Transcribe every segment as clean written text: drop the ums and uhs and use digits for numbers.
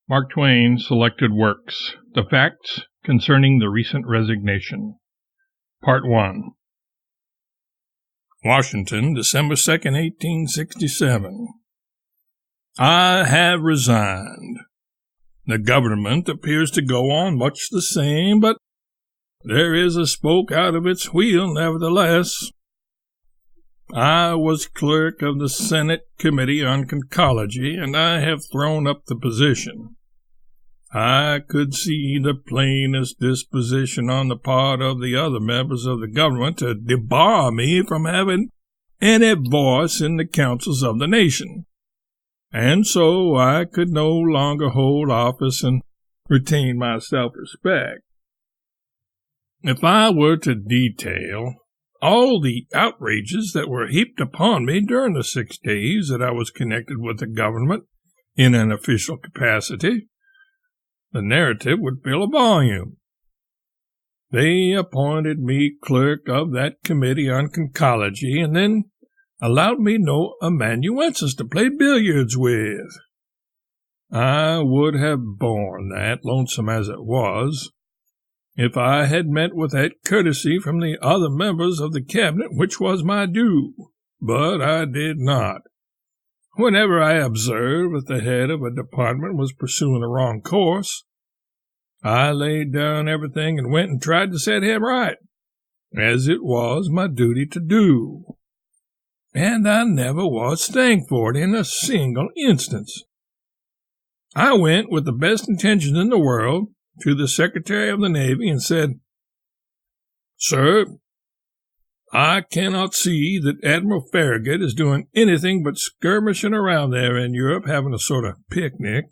Mark Twain Selected Works: The Facts Concerning the Recent Resignation. Part 1. Washington, December 2nd, 1867. I have resigned. The government appears to go on much the same, but there is a spoke out of its wheel nevertheless. I was clerk of the Senate Committee on Conchology, and I have thrown up the position. I could see the plainest disposition on the part of the other members of the government to debar me from having any voice in the councils of the nation, and so I could no longer hold office and retain my self-respect. If I were to detail all the outrages that were heaped upon me during the 6 days that I was connected with the government in an official capacity, the narrative would fill a volume. They appointed me clerk of that committee on conchology, and then allowed me no amanuensis to play billiards with. I would have borne that, lonesome as it was, if I had met with that courtesy from the other members of the cabinet which was my due, but I did not. Whenever I observed that the head of a department was pursuing the wrong course, I laid down everything and went and tried to set him right, as it was my duty to do. And I never was thanked for it in a single instance. I went with the best intentions in the world to the Secretary of the Navy and said, "Sir, I cannot see that Admiral Farragut is doing anything but skirmishing around there in Europe having a sort of picnic.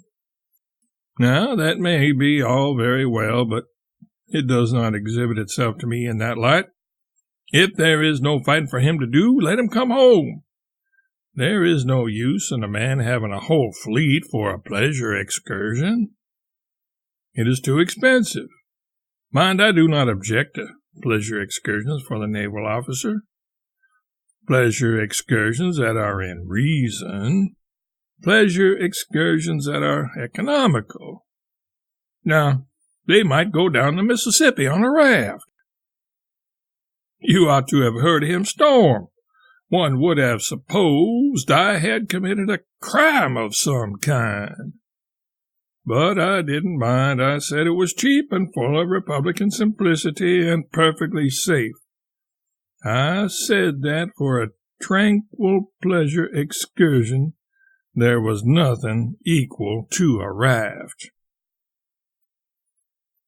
Now, that may be all very well, but it does not exhibit itself to me in that light. If there is no fighting for him to do, let him come home. There is no use in a man having a whole fleet for a pleasure excursion. It is too expensive. Mind, I do not object to pleasure excursions for the naval officer. Pleasure excursions that are in reason. Pleasure excursions that are economical. Now, they might go down the Mississippi on a raft. You ought to have heard him storm. One would have supposed I had committed a crime of some kind. But I didn't mind. I said it was cheap and full of Republican simplicity and perfectly safe. I said that for a tranquil pleasure excursion there was nothing equal to a raft.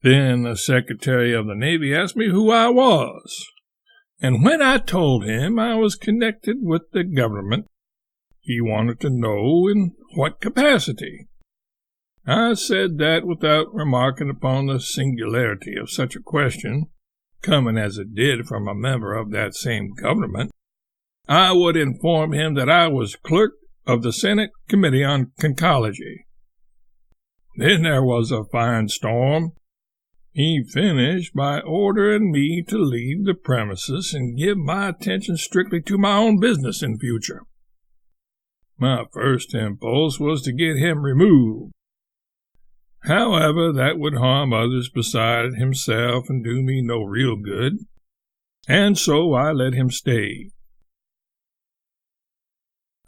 Then the Secretary of the Navy asked me who I was, and when I told him I was connected with the government, he wanted to know in what capacity. I said that without remarking upon the singularity of such a question, coming as it did from a member of that same government, I would inform him that I was clerk of the Senate Committee on Conchology. Then there was a fine storm. He finished by ordering me to leave the premises and give my attention strictly to my own business in future. My first impulse was to get him removed. However, that would harm others beside himself and do me no real good, and so I let him stay.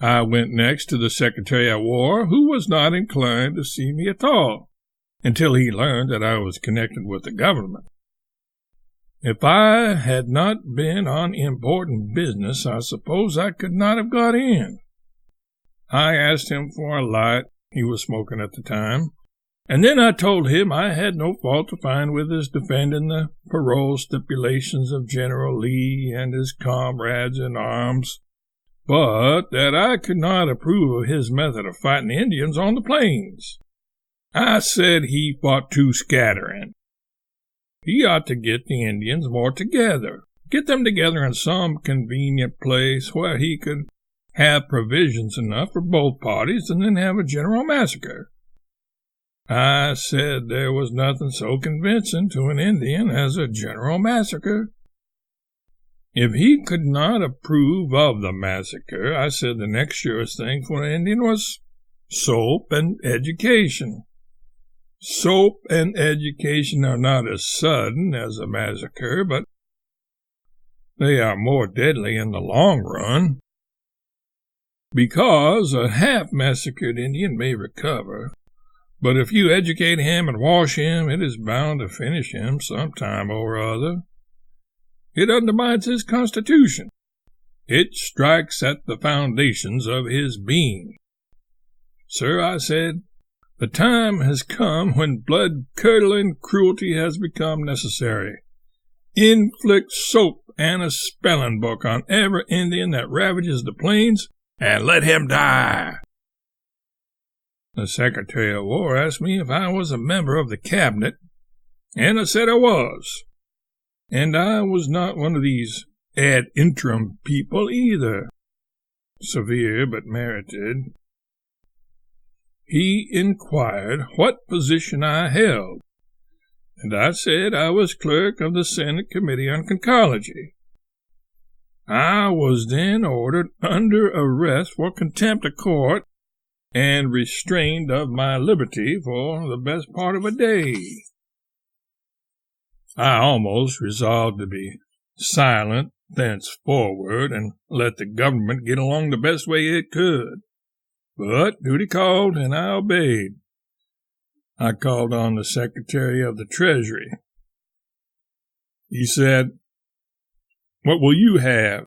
I went next to the Secretary of War, who was not inclined to see me at all, until he learned that I was connected with the government. If I had not been on important business, I suppose I could not have got in. I asked him for a light. He was smoking at the time. And then I told him I had no fault to find with his defending the parole stipulations of General Lee and his comrades in arms, but that I could not approve of his method of fighting the Indians on the plains. I said he fought too scattering. He ought to get the Indians more together, get them together in some convenient place where he could have provisions enough for both parties and then have a general massacre. I said there was nothing so convincing to an Indian as a general massacre. If he could not approve of the massacre, I said the next surest thing for an Indian was soap and education. Soap and education are not as sudden as a massacre, but they are more deadly in the long run. Because a half-massacred Indian may recover, but if you educate him and wash him, it is bound to finish him sometime or other. It undermines his constitution. It strikes at the foundations of his being. Sir, I said, the time has come when blood-curdling cruelty has become necessary. Inflict soap and a spelling book on every Indian that ravages the plains, and let him die. The Secretary of War asked me if I was a member of the cabinet, and I said I was. And I was not one of these ad interim people either. Severe but merited. He inquired what position I held, and I said I was clerk of the Senate Committee on Conchology. I was then ordered under arrest for contempt of court and restrained of my liberty for the best part of a day. I almost resolved to be silent thenceforward and let the government get along the best way it could. But duty called, and I obeyed. I called on the Secretary of the Treasury. He said, "What will you have?"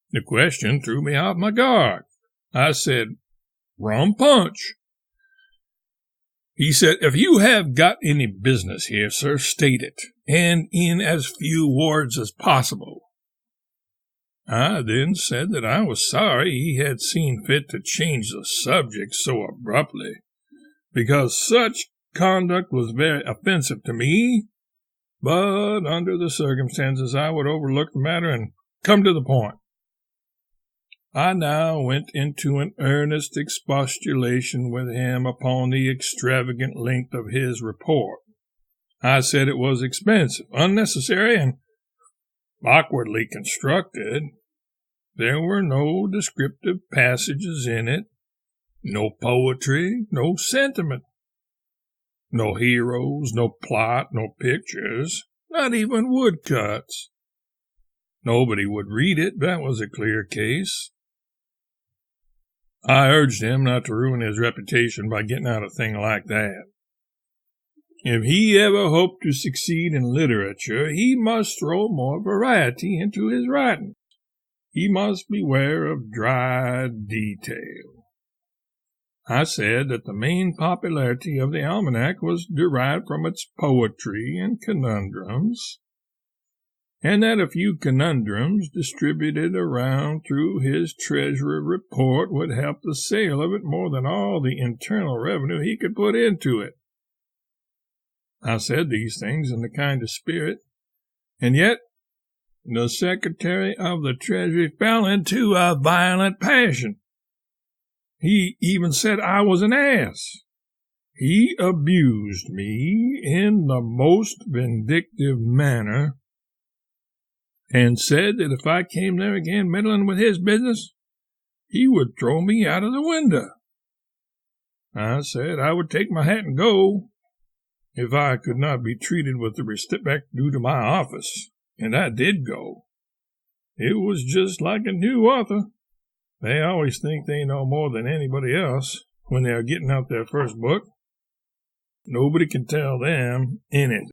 The question threw me off my guard. I said, "Rum punch." He said, "If you have got any business here, sir, state it, and in as few words as possible." I then said that I was sorry he had seen fit to change the subject so abruptly, because such conduct was very offensive to me, but under the circumstances I would overlook the matter and come to the point. I now went into an earnest expostulation with him upon the extravagant length of his report. I said it was expensive, unnecessary, and awkwardly constructed. There were no descriptive passages in it, no poetry, no sentiment, no heroes, no plot, no pictures, not even woodcuts. Nobody would read it, that was a clear case. I urged him not to ruin his reputation by getting out a thing like that. If he ever hoped to succeed in literature, he must throw more variety into his writing. He must beware of dry detail. I said that the main popularity of the almanac was derived from its poetry and conundrums, and that a few conundrums distributed around through his Treasury report would help the sale of it more than all the internal revenue he could put into it. I said these things in the kind of spirit, and yet the Secretary of the Treasury fell into a violent passion. He even said I was an ass. He abused me in the most vindictive manner, and said that if I came there again meddling with his business, he would throw me out of the window. I said I would take my hat and go if I could not be treated with the respect due to my office, and I did go. It was just like a new author. They always think they know more than anybody else when they are getting out their first book. Nobody can tell them anything.